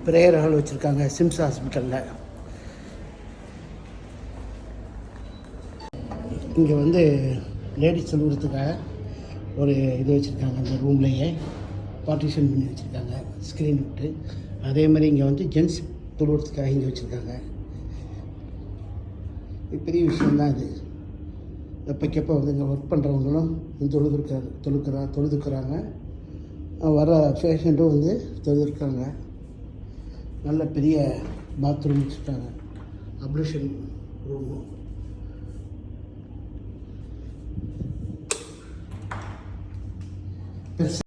Prayer hall வச்சுருக்காங்க Sims ஹாஸ்பிட்டலில். இங்கே வந்து லேடிஸ் சொல்லுறதுக்காக ஒரு இது வச்சுருக்காங்க. அந்த ரூம்லேயே பார்ட்டிஷன் பண்ணி வச்சுருக்காங்க ஸ்க்ரீன் விட்டு. அதே மாதிரி இங்கே வந்து ஜென்ஸ் தொழுவுறதுக்காக இங்கே வச்சுருக்காங்க. பெரிய விஷயந்தான் இது. எப்போக்கப்போ வந்து இங்கே ஒர்க் பண்ணுறவங்களும் தொழுதுக்கிறாங்க. வர பேஷண்ட்டும் வந்து தொழுதுருக்காங்க. நல்ல பெரிய பாத்ரூம் வச்சுருக்காங்க, அப்ளூஷன் ரூமும். பெருசு